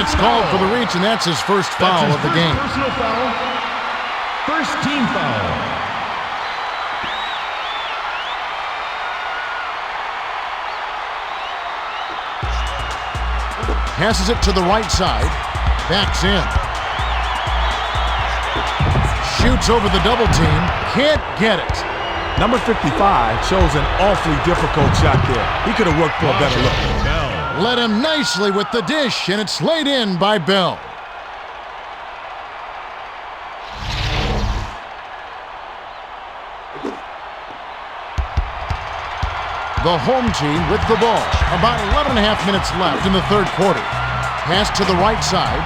It's called for the reach, and that's his first foul of the game. Personal foul. First team foul. Passes it to the right side. Backs in. Shoots over the double team. Can't get it. Number 55 chose an awfully difficult shot there. He could have worked for a better look. Led him nicely with the dish, and it's laid in by Bell. The home team with the ball. About 11 and a half minutes left in the third quarter. Pass to the right side.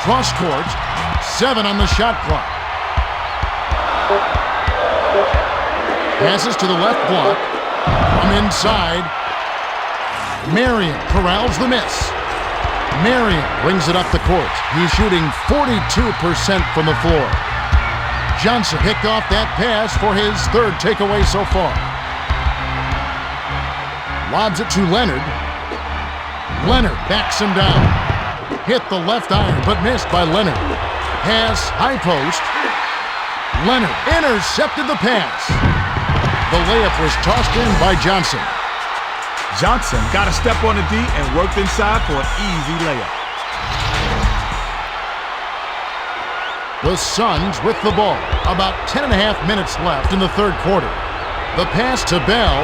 Cross court. 7 on the shot clock. Passes to the left block. From inside. Marion corrals the miss. Marion brings it up the court. He's shooting 42% from the floor. Johnson picked off that pass for his third takeaway so far. Lobs it to Leonard. Leonard backs him down. Hit the left iron, but missed by Leonard. Pass, high post. Leonard intercepted the pass. The layup was tossed in by Johnson. Johnson got a step on the D and worked inside for an easy layup. The Suns with the ball. About 10 and a half minutes left in the third quarter. The pass to Bell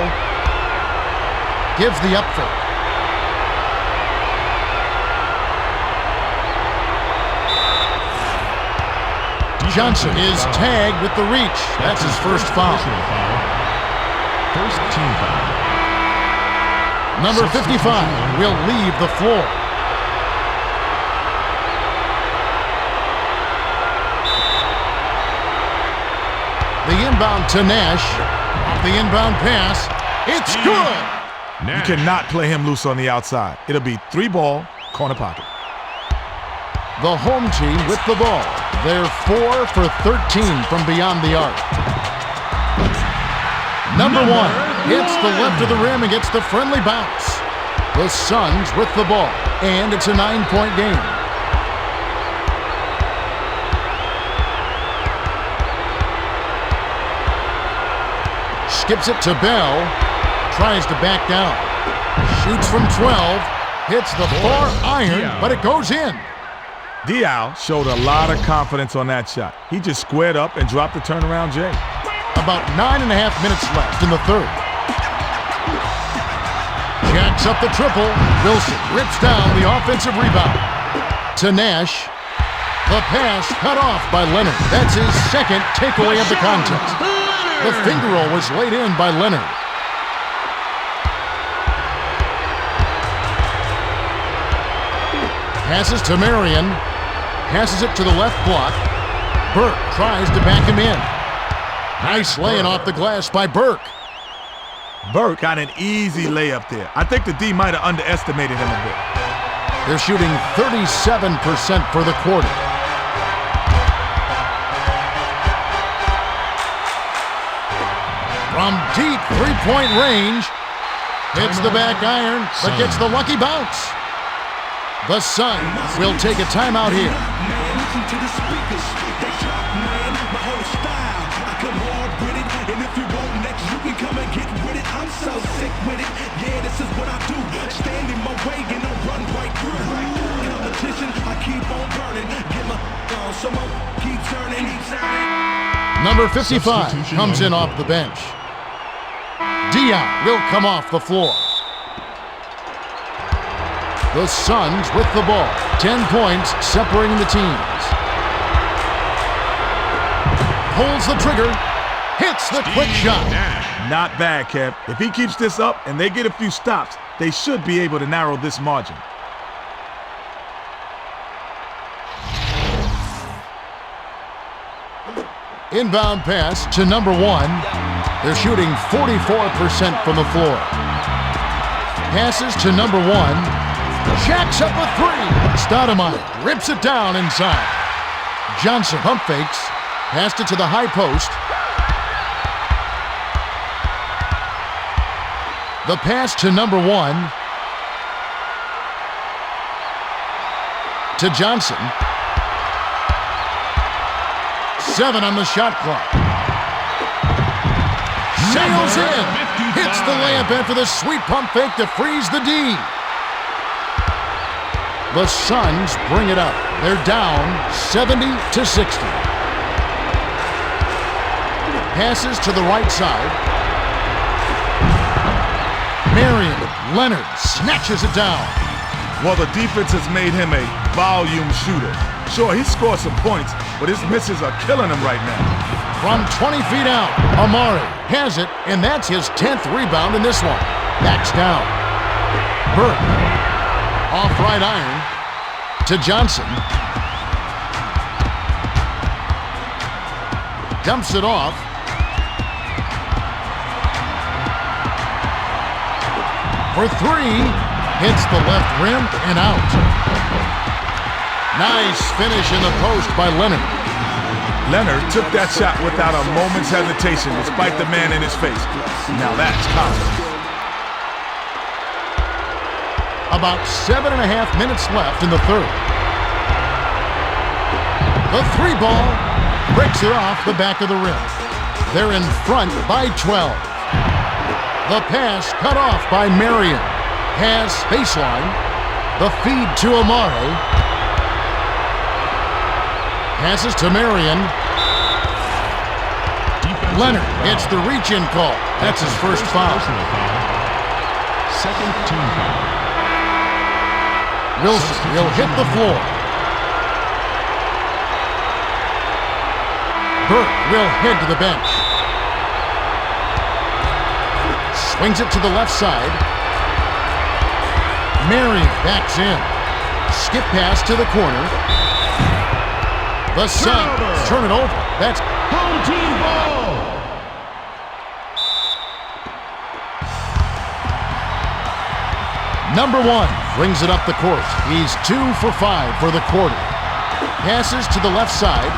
gives the up fake. Johnson is tagged with the reach. That's his first foul. First team foul. Number 55 will leave the floor. The inbound to Nash. Off the inbound pass. It's good. You cannot play him loose on the outside. It'll be 3-ball, corner pocket. The home team with the ball. They're 4 for 13 from beyond the arc. Number 1 hits the left of the rim and gets the friendly bounce. The Suns with the ball, and it's a 9-point game. Skips it to Bell. Tries to back down. Shoots from 12. Hits the far iron, but it goes in. Diao showed a lot of confidence on that shot. He just squared up and dropped the turnaround J. About 9 and a half minutes left in the third. Jacks up the triple. Wilson rips down the offensive rebound. To Nash. The pass cut off by Leonard. That's his second takeaway of the contest. The finger roll was laid in by Leonard. Passes to Marion. Passes it to the left block. Burke tries to back him in. Nice laying off the glass by Burke. Burke got an easy layup there. I think the D might have underestimated him a bit. They're shooting 37% for the quarter. From deep three-point range, hits the back iron, but gets the lucky bounce. The Suns will take a timeout here. Number 55 comes in off the bench. Dion will come off the floor. The Suns with the ball. 10 points separating the teams. Pulls the trigger. Hits the quick shot. Not bad, Kev. If he keeps this up and they get a few stops, they should be able to narrow this margin. Inbound pass to number 1. They're shooting 44% from the floor. Passes to number 1. Jacks up a 3. Stoudemire rips it down inside. Johnson pump fakes. Passed it to the high post. The pass to number 1. To Johnson. 7 on the shot clock. Sails in. Hits the layup in for the sweet pump fake to freeze the D. The Suns bring it up. They're down 70-60. Passes to the right side. Marion, Leonard snatches it down. Well, the defense has made him a volume shooter. Sure, he scored some points, but his misses are killing him right now. From 20 feet out, Amari has it, and that's his 10th rebound in this one. Backs down. Burke, off right iron to Johnson. Dumps it off. For 3, hits the left rim and out. Nice finish in the post by Leonard. Leonard took that shot without a moment's hesitation despite the man in his face. Now that's confidence. About 7.5 minutes left in the third. The 3 ball breaks it off the back of the rim. They're in front by 12. The pass cut off by Marion. Has baseline. The feed to Amari. Passes to Marion. Leonard gets the reach-in call. That's his first foul. Second team foul. Wilson will hit the floor. Burke will head to the bench. Swings it to the left side. Marion backs in. Skip pass to the corner. The Suns turn it over. That's Home team ball. number 1. Brings it up the court. He's 2 for 5 for the quarter. Passes to the left side.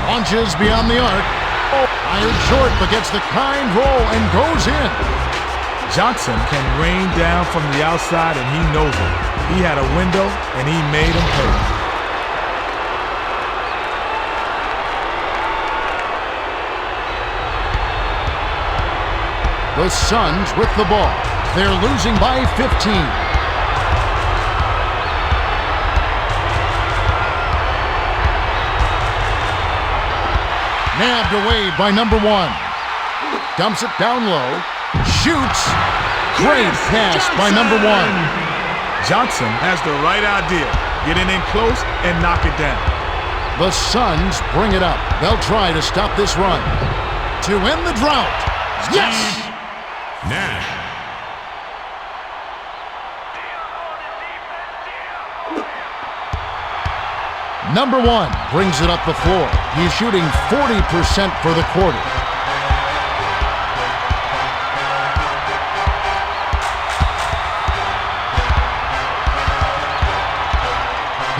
Launches beyond the arc. Fired short, but gets the kind roll and goes in. Johnson can rain down from the outside, and he knows it. He had a window, and he made him pay. The Suns with the ball. They're losing by 15. Nabbed away by number 1. Dumps it down low. Shoots. Great pass by number 1. Johnson has the right idea. Get in close and knock it down. The Suns bring it up. They'll try to stop this run. To end the drought. Yes! Nash. Number 1 brings it up the floor. He's shooting 40% for the quarter.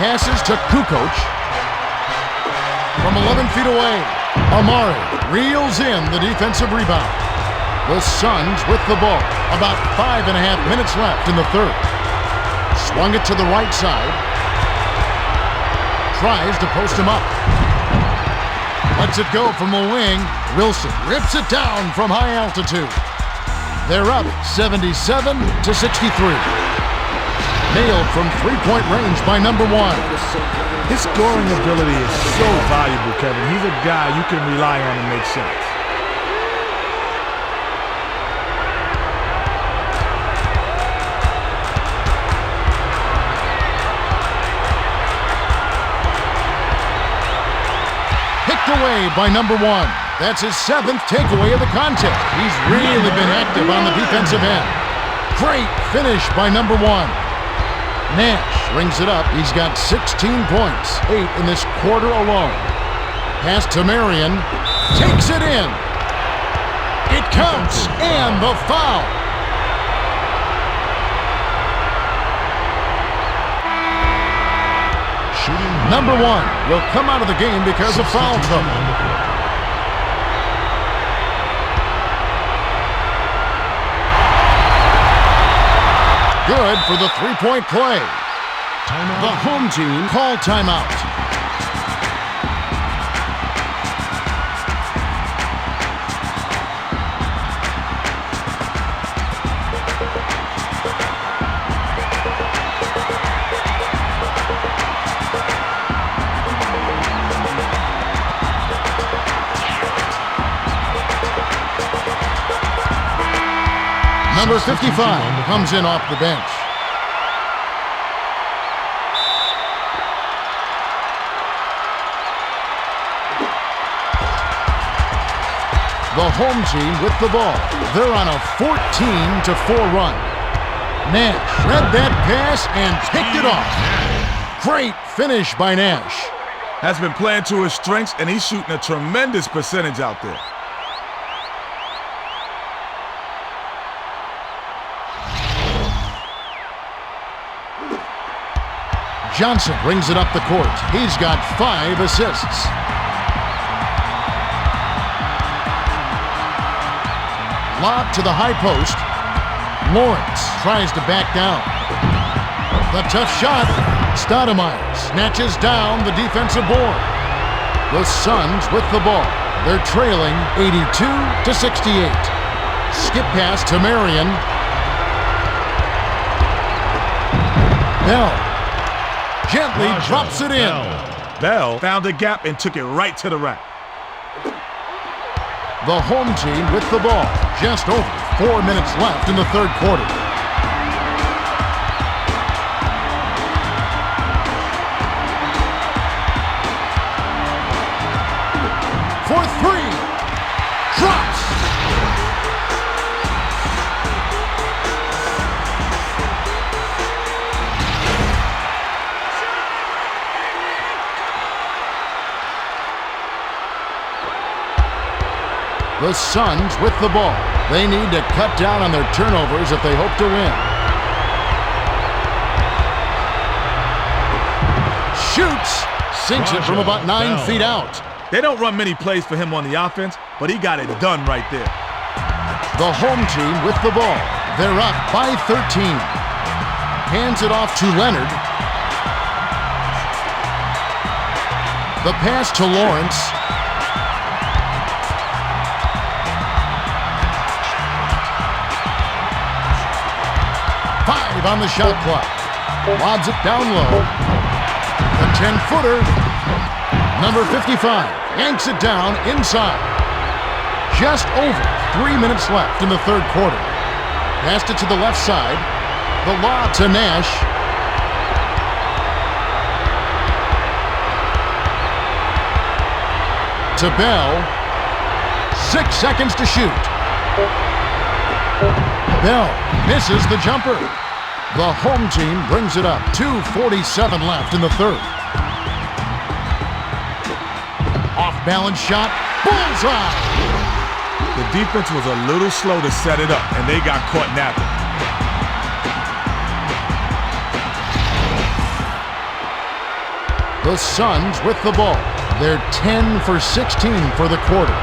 Passes to Kukoc. From 11 feet away, Amari reels in the defensive rebound. The Suns with the ball. About 5.5 minutes left in the third. Swung it to the right side. Tries to post him up. Lets it go from the wing. Wilson rips it down from high altitude. They're up 77-63. Nailed from three-point range by number 1. His scoring ability is so valuable, Kevin. He's a guy you can rely on to make shots. Away by number 1. That's his 7th takeaway of the contest. He's really been active on the defensive end. Great finish by number 1. Nash rings it up. He's got 16 points, 8 in this quarter alone. Pass to Marion. Takes it in. It counts, and the foul. Shooting Number 1 will come out of the game because of foul trouble. on the floor. Good for the three-point play. Timeout. The home team call timeout. Number 55 comes in off the bench. The home team with the ball. They're on a 14-4 run. Nash read that pass and picked it off. Great finish by Nash. Has been playing to his strengths, and he's shooting a tremendous percentage out there. Johnson brings it up the court. He's got 5 assists. Lob to the high post. Lawrence tries to back down. The tough shot. Stoudemire snatches down the defensive board. The Suns with the ball. They're trailing 82-68. Skip pass to Marion. Bell gently drops it in. Bell found a gap and took it right to the rack. The home team with the ball. Just over 4 minutes left in the third quarter. For 3. Drops. The Suns with the ball. They need to cut down on their turnovers if they hope to win. Shoots. Sinks it from about 9 feet out. They don't run many plays for him on the offense, but he got it done right there. The home team with the ball. They're up by 13. Hands it off to Leonard. The pass to Lawrence. On the shot clock. Lobs it down low. The 10-footer. Number 55 yanks it down inside. Just over 3 minutes left in the third quarter. Passed it to the left side. The lob to Nash. To Bell. 6 seconds to shoot. Bell misses the jumper. The home team brings it up. 2:47 left in the third. Off-balance shot. Bullseye! The defense was a little slow to set it up, and they got caught napping. The Suns with the ball. They're 10 for 16 for the quarter.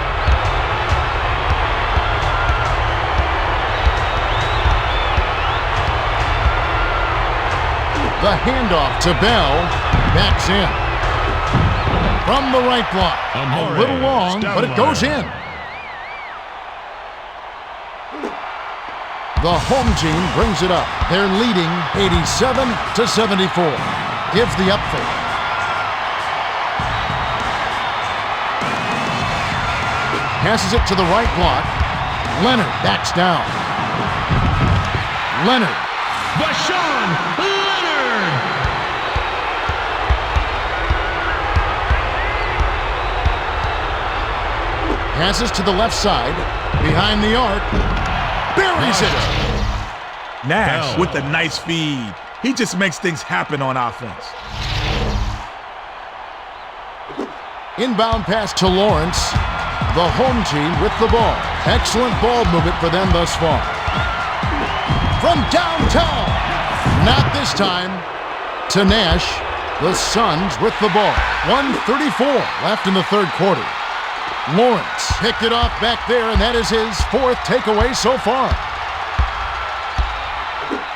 The handoff to Bell. Backs in. From the right block. A little long, but it goes in. The home team brings it up. They're leading 87-74. Gives the up fake. Passes it to the right block. Leonard backs down. Leonard. Vashawn Leonard. Passes to the left side. Behind the arc. Buries it. Nash with a nice feed. He just makes things happen on offense. Inbound pass to Lawrence. The home team with the ball. Excellent ball movement for them thus far. From downtown. Not this time. To Nash. The Suns with the ball. 1:34 left in the third quarter. Lawrence picked it off back there, and that is his fourth takeaway so far.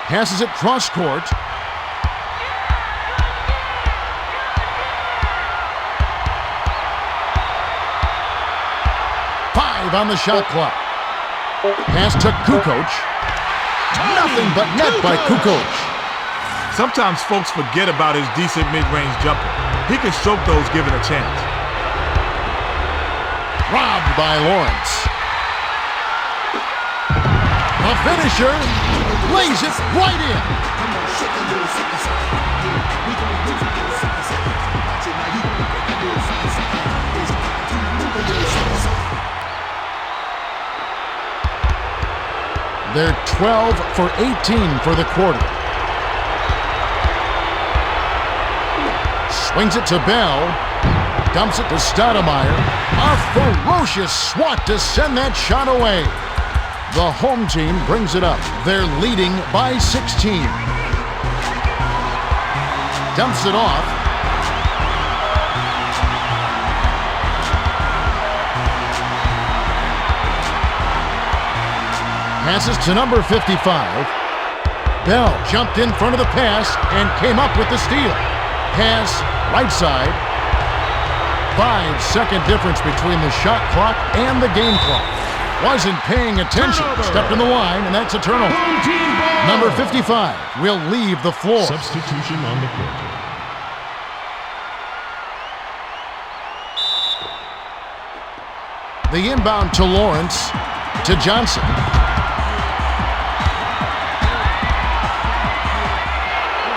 Passes it cross court. On the shot clock. Pass to Kukoc. Nothing but net by Kukoc. Sometimes folks forget about his decent mid-range jumper. He can stroke those given a chance. Robbed by Lawrence. A finisher. Lays it right in. They're 12 for 18 for the quarter. Swings it to Bell. Dumps it to Stoudemire. A ferocious swat to send that shot away. The home team brings it up. They're leading by 16. Dumps it off. Passes to number 55. Bell jumped in front of the pass and came up with the steal. Pass right side. 5-second difference between the shot clock and the game clock. Wasn't paying attention. Turnover. Stepped in the line, and that's a turnover. Home team ball. Number 55 will leave the floor. Substitution on the court. The inbound to Lawrence, to Johnson.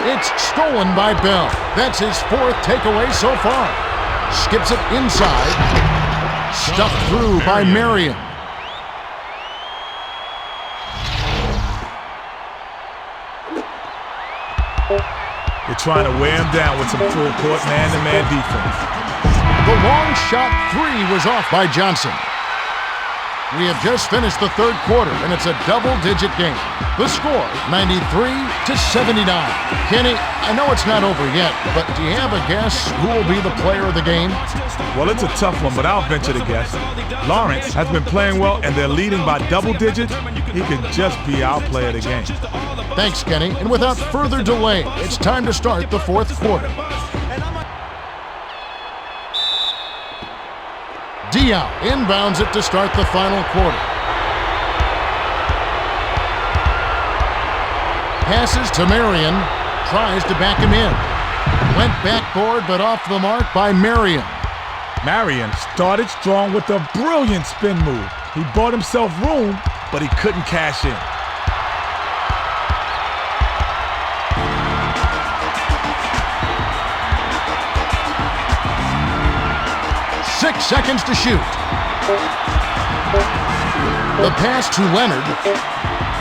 It's stolen by Bell. That's his fourth takeaway so far. Skips it inside. Stuffed through by Marion. They're trying to wear him down with some full court man-to-man defense. The long shot three was off by Johnson. We have just finished the third quarter, and it's a double-digit game. The score, 93-79. Kenny, I know it's not over yet, but do you have a guess who will be the player of the game? Well, it's a tough one, but I'll venture to guess. Lawrence has been playing well, and they're leading by double digits. He could just be our player of the game. Thanks, Kenny. And without further delay, it's time to start the fourth quarter. Diaw inbounds it to start the final quarter. Passes to Marion. Tries to back him in. Went backboard, but off the mark by Marion. Marion started strong with a brilliant spin move. He bought himself room, but he couldn't cash in. Six seconds to shoot. The pass to Leonard.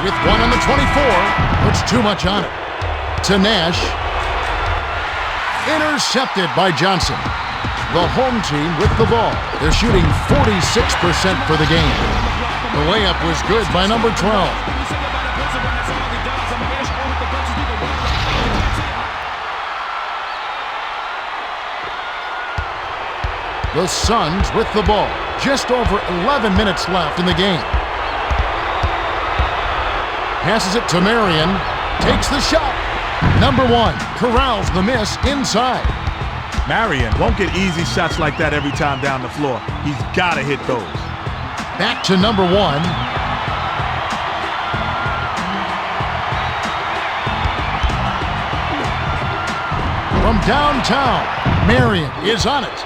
With one on the 24. Puts too much on it. To Nash. Intercepted by Johnson. The home team with the ball. They're shooting 46% for the game. The layup was good by number 12. The Suns with the ball. Just over 11 minutes left in the game. Passes it to Marion. Takes the shot. Number one corrals the miss inside. Marion won't get easy shots like that every time down the floor. He's got to hit those. Back to number one. From downtown, Marion is on it.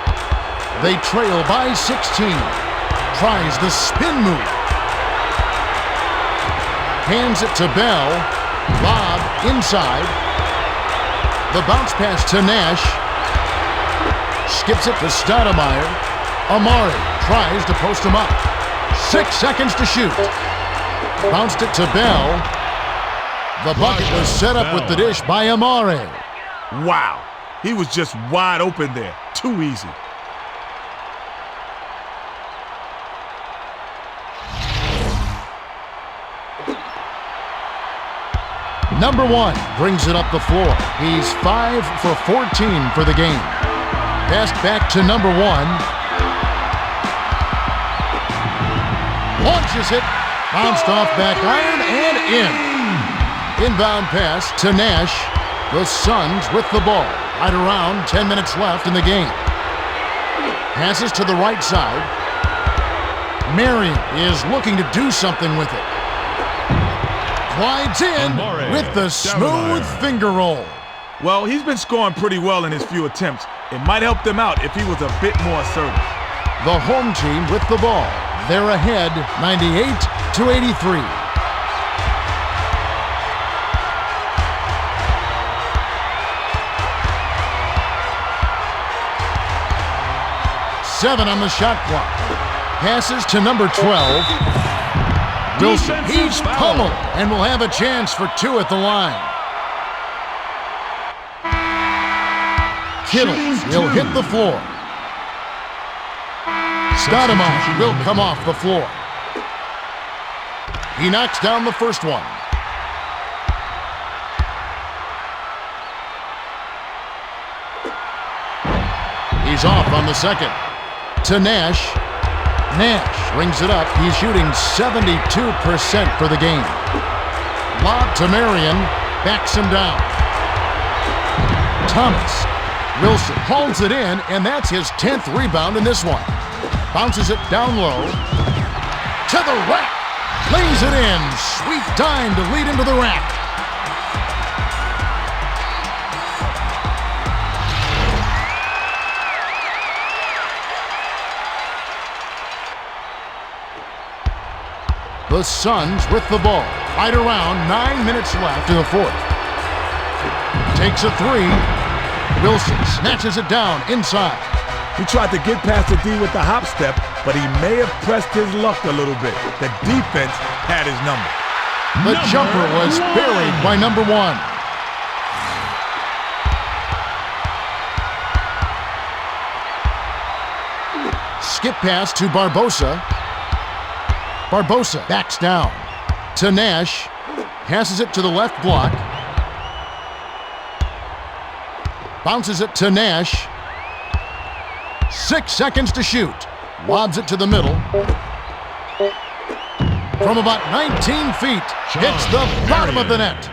They trail by 16. Tries the spin move. Hands it to Bell. Lob inside. The bounce pass to Nash. Skips it to Stoudemire. Amari tries to post him up. 6 seconds to shoot. Bounced it to Bell. The bucket was set up with the dish by Amari. Wow. He was just wide open there. Too easy. Number 1 brings it up the floor. He's 5 for 14 for the game. Passed back to number 1. Launches it. Bounced off back iron and in. Inbound pass to Nash. The Suns with the ball. Right around 10 minutes left in the game. Passes to the right side. Marion is looking to do something with it. Glides in with the smooth finger roll. Well, he's been scoring pretty well in his few attempts. It might help them out if he was a bit more assertive. The home team with the ball. They're ahead 98-83. Seven on the shot clock. Passes to number 12. Wilson, he's pummeled and will have a chance for 2 at the line. Kittle will hit the floor. Stoudemire will come off the floor. He knocks down the first one. He's off on the second. To Nash. Nash rings it up. He's shooting 72% for the game. Lob to Marion. Backs him down. Thomas. Wilson holds it in, and that's his 10th rebound in this one. Bounces it down low. To the rack. Lays it in. Sweet time to lead into the rack. The Suns with the ball. Right around 9 minutes left in the fourth. Takes a 3. Wilson snatches it down inside. He tried to get past the D with the hop step, but he may have pressed his luck a little bit. The defense had his number. The jumper was buried by number 1. Skip pass to Barbosa. Barbosa backs down to Nash. Passes it to the left block. Bounces it to Nash. 6 seconds to shoot. Lobs it to the middle. From about 19 feet, hits the bottom of the net.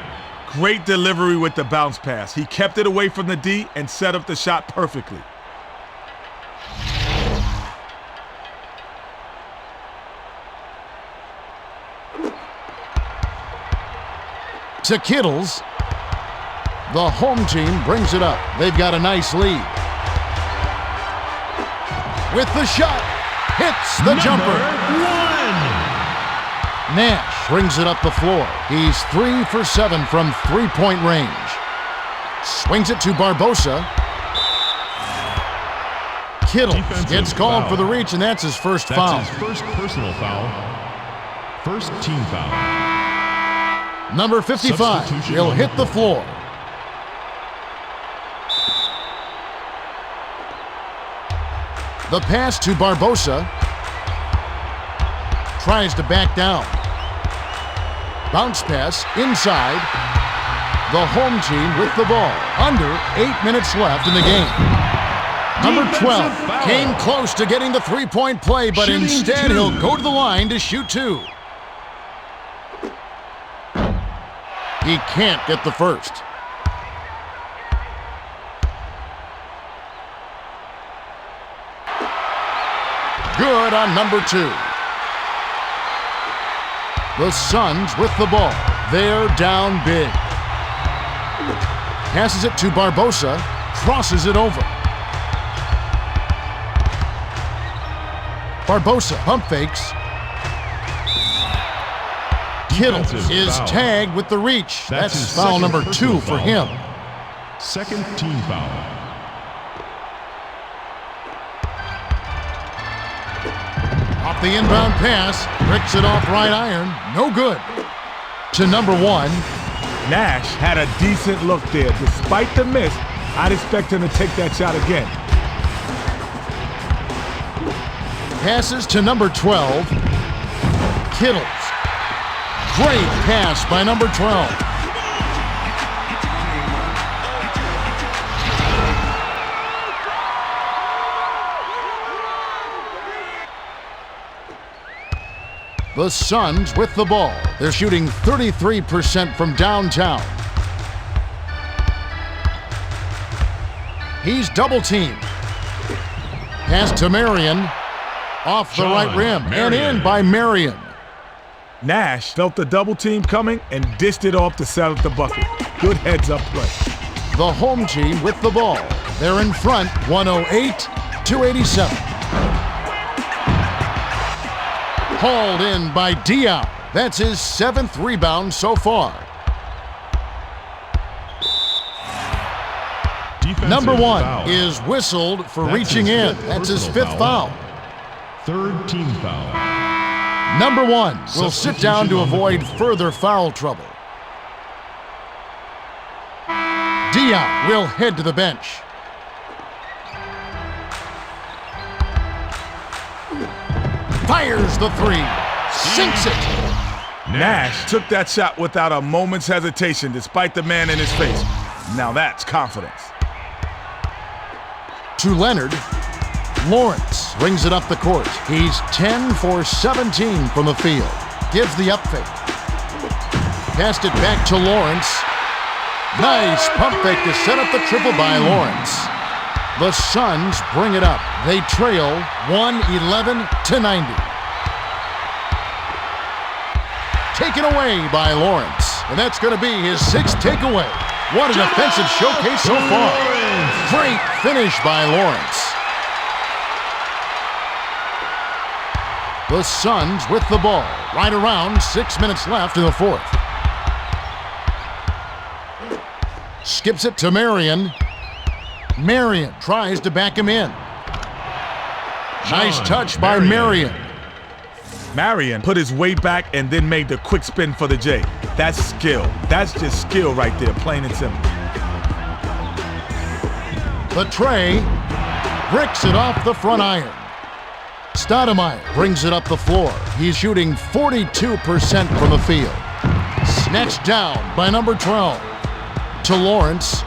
Great delivery with the bounce pass. He kept it away from the D and set up the shot perfectly. To Kittles. The home team brings it up. They've got a nice lead. With the shot, hits the jumper. 1. Nash brings it up the floor. He's 3 for 7 from three-point range. Swings it to Barbosa. Kittle gets called for the reach, and that's his first foul. That's his first personal foul. First team foul. Number 55, he'll hit the floor. The pass to Barbosa. Tries to back down. Bounce pass inside. The home team with the ball. Under 8 minutes left in the game. Number 12 came close to getting the three-point play, but instead he'll go to the line to shoot 2. He can't get the first. Good on number 2. The Suns with the ball. They're down big. Passes it to Barbosa. Crosses it over. Barbosa pump fakes. Kittle is tagged with the reach. That's foul number 2 for him. Second team foul. Off the inbound pass, bricks it off right iron. No good. To number 1. Nash had a decent look there. Despite the miss, I'd expect him to take that shot again. Passes to number 12. Kittles. Great pass by number 12. The Suns with the ball. They're shooting 33% from downtown. He's double-teamed. Pass to Marion. Off the right rim and in by Marion. Nash felt the double team coming and dished it off to settle the bucket. Good heads-up play. The home team with the ball. They're in front, 108-87. Hauled in by Diaw. That's his 7th rebound so far. Number 1 is whistled for reaching in. That's his 5th foul. Third team foul. Number 1 will sit down to avoid further foul trouble. Diaw will head to the bench. Fires the three. Sinks it. Nash took that shot without a moment's hesitation despite the man in his face. Now that's confidence. To Leonard. Lawrence brings it up the court. He's 10 for 17 from the field. Gives the up fake. Passed it back to Lawrence. Nice pump fake to set up the triple by Lawrence. The Suns bring it up. They trail 111-90. Taken away by Lawrence. And that's going to be his 6th takeaway. What an offensive showcase so far. Great finish by Lawrence. The Suns with the ball. Right around 6 minutes left in the 4th. Skips it to Marion. Marion tries to back him in. Nice touch by Marion. Marion put his weight back and then made the quick spin for the J. That's skill. That's just skill right there, plain and simple. The tray bricks it off the front iron. Stoudemire brings it up the floor. He's shooting 42% from the field. Snatched down by number 12. To Lawrence.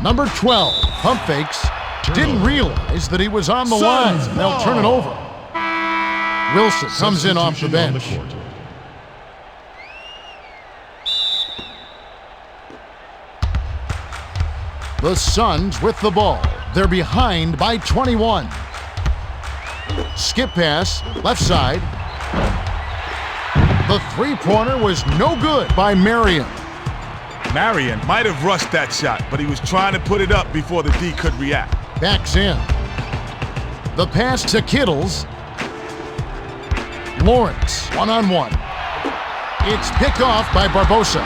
Number 12, pump fakes. Didn't realize that he was on the line. They'll turn it over. Wilson comes in off the bench. The Suns with the ball. They're behind by 21. Skip pass, left side. The three-pointer was no good by Marion. Marion might have rushed that shot, but he was trying to put it up before the D could react. Backs in. The pass to Kittles. Lawrence, one-on-one. It's picked off by Barbosa.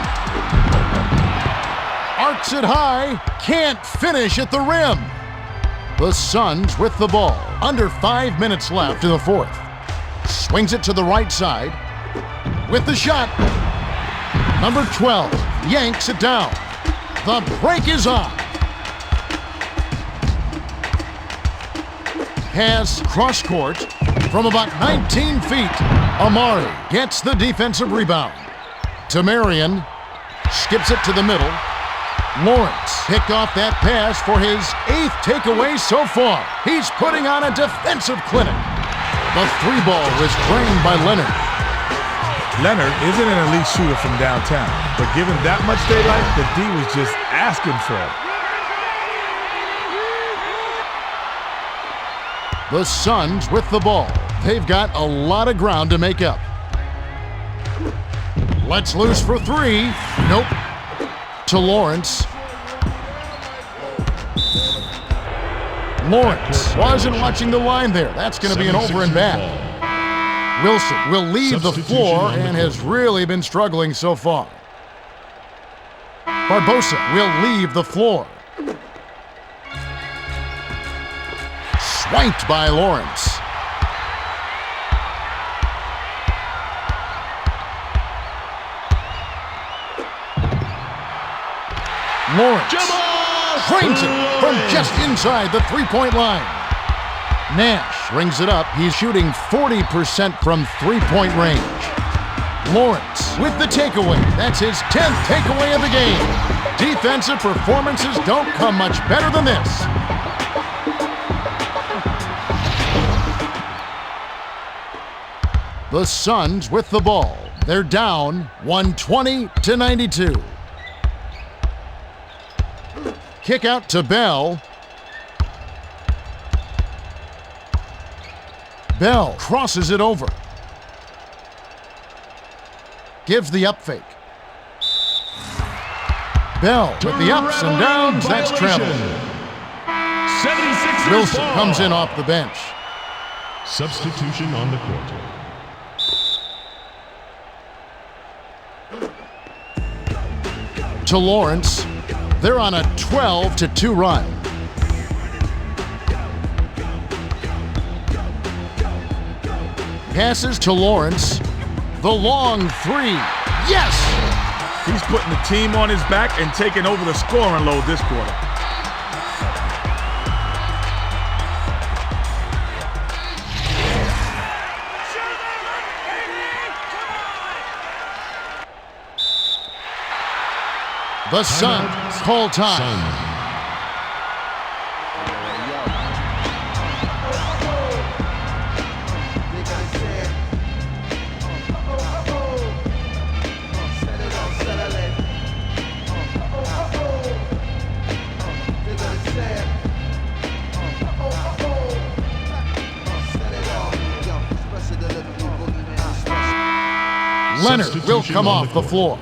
Arcs it high, can't finish at the rim. The Suns with the ball. Under 5 minutes left in the 4th. Swings it to the right side. With the shot. Number 12 yanks it down. The break is on. Pass cross court from about 19 feet. Amari gets the defensive rebound. To Marion. Skips it to the middle. Lawrence picked off that pass for his 8th takeaway so far. He's putting on a defensive clinic. The three ball was drained by Leonard. Leonard isn't an elite shooter from downtown, but given that much daylight, the D was just asking for it. The Suns with the ball. They've got a lot of ground to make up. Let's loose for three. Nope. To Lawrence. Lawrence wasn't watching the line there. That's going to be an over and back. Wilson will leave the floor and has really been struggling so far. Barbosa will leave the floor. Swiped by Lawrence. Lawrence frames it from just inside the three-point line. Nash rings it up. He's shooting 40% from three-point range. Lawrence with the takeaway. That's his 10th takeaway of the game. Defensive performances don't come much better than this. The Suns with the ball. They're down 120-92. Kick out to Bell. Bell crosses it over. Gives the up fake. Bell with the ups and downs. That's travel. Wilson comes in off the bench. Substitution on the court. To Lawrence. They're on a 12-2 run. Passes to Lawrence. The long three. Yes! He's putting the team on his back and taking over the scoring load this quarter. The Suns call time. Leonard will come off the floor.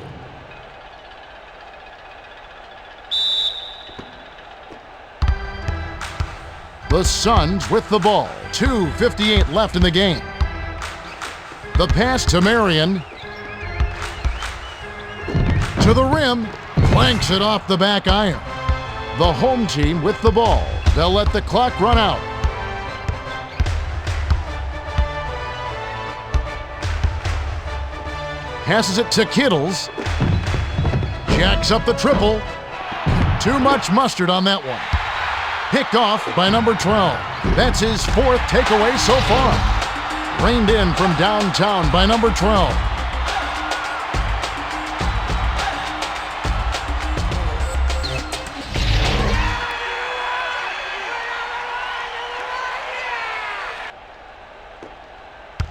The Suns with the ball. 2:58 left in the game. The pass to Marion. To the rim. Clanks it off the back iron. The home team with the ball. They'll let the clock run out. Passes it to Kittles. Jacks up the triple. Too much mustard on that one. Picked off by number 12. That's his fourth takeaway so far. Reined in from downtown by number 12.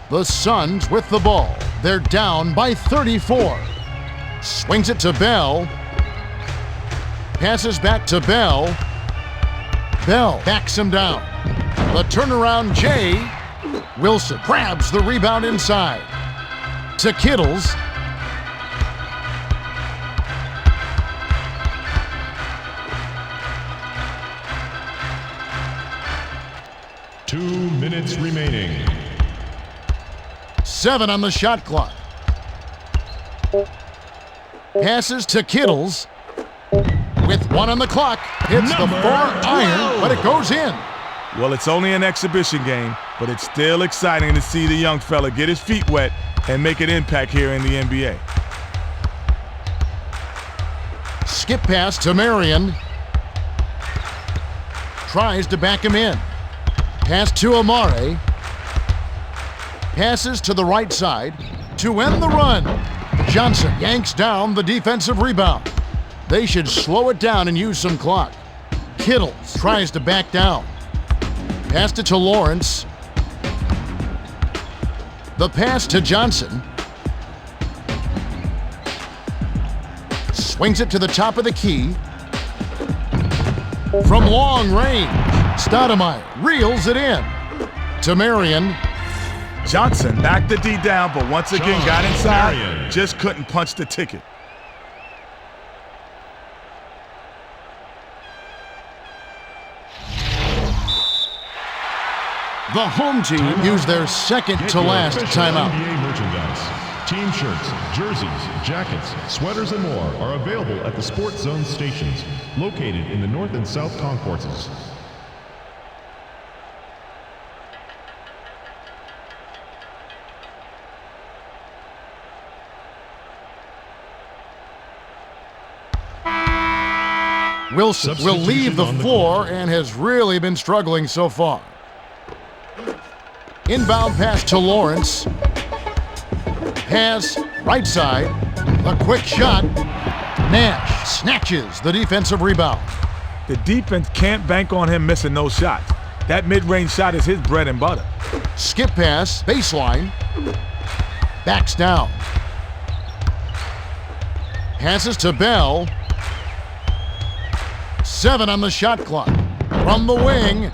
The Suns with the ball. They're down by 34. Swings it to Bell. Passes back to Bell. Bell backs him down. The turnaround Jay. Wilson grabs the rebound inside. To Kittles. Two minutes remaining. 7 on the shot clock. Passes to Kittles. With 1 on the clock, hits the far iron, but it goes in. Well, it's only an exhibition game, but it's still exciting to see the young fella get his feet wet and make an impact here in the NBA. Skip pass to Marion. Tries to back him in. Pass to Amare. Passes to the right side to end the run. Johnson yanks down the defensive rebound. They should slow it down and use some clock. Kittles tries to back down. Passed it to Lawrence. The pass to Johnson. Swings it to the top of the key. From long range, Stoudemire reels it in. To Marion. Johnson knocked the D down, but once again got inside, just couldn't punch the ticket. The home team used their second to last timeout. NBA merchandise, team shirts, jerseys, jackets, sweaters, and more are available at the Sports Zone stations located in the North and South concourses. Wilson will leave the floor and has really been struggling so far. Inbound pass to Lawrence. Pass right side. A quick shot. Nash snatches the defensive rebound. The defense can't bank on him missing those shots. That mid-range shot is his bread and butter. Skip pass, baseline. backs down. Passes to Bell. 7 on the shot clock. From the wing,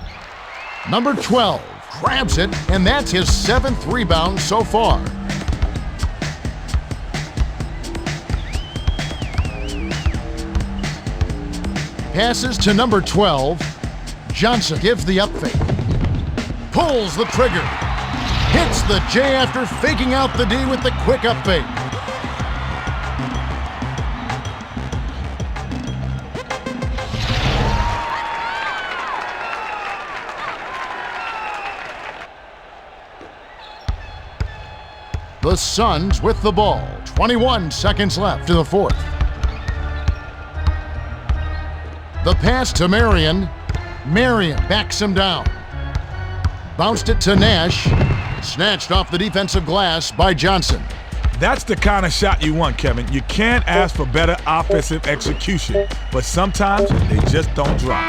number 12 grabs it, and that's his 7th rebound so far. Passes to number 12. Johnson gives the up fake. Pulls the trigger. Hits the J after faking out the D with the quick up fake. The Suns with the ball. 21 seconds left in the fourth. The pass to Marion. Marion backs him down. Bounced it to Nash. Snatched off the defensive glass by Johnson. That's the kind of shot you want, Kevin. You can't ask for better offensive execution, but sometimes they just don't drop.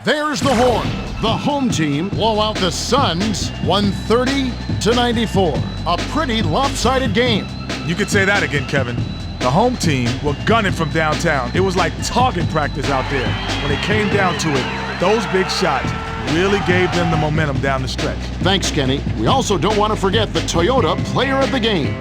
There's the horn. The home team blow out the Suns 130-94. A pretty lopsided game. You could say that again, Kevin. The home team were gunning from downtown. It was like target practice out there. When it came down to it, those big shots really gave them the momentum down the stretch. Thanks, Kenny. We also don't want to forget the Toyota player of the game.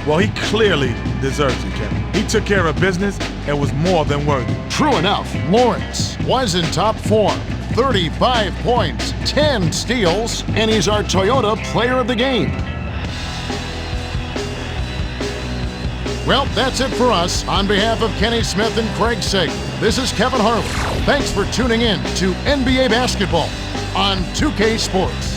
Well, he clearly deserves it, Kevin. He took care of business and was more than worthy. True enough, Lawrence was in top form. 35 points, 10 steals, and he's our Toyota player of the game. Well, that's it for us. On behalf of Kenny Smith and Craig Sager, this is Kevin Harlan. Thanks for tuning in to NBA Basketball on 2K Sports.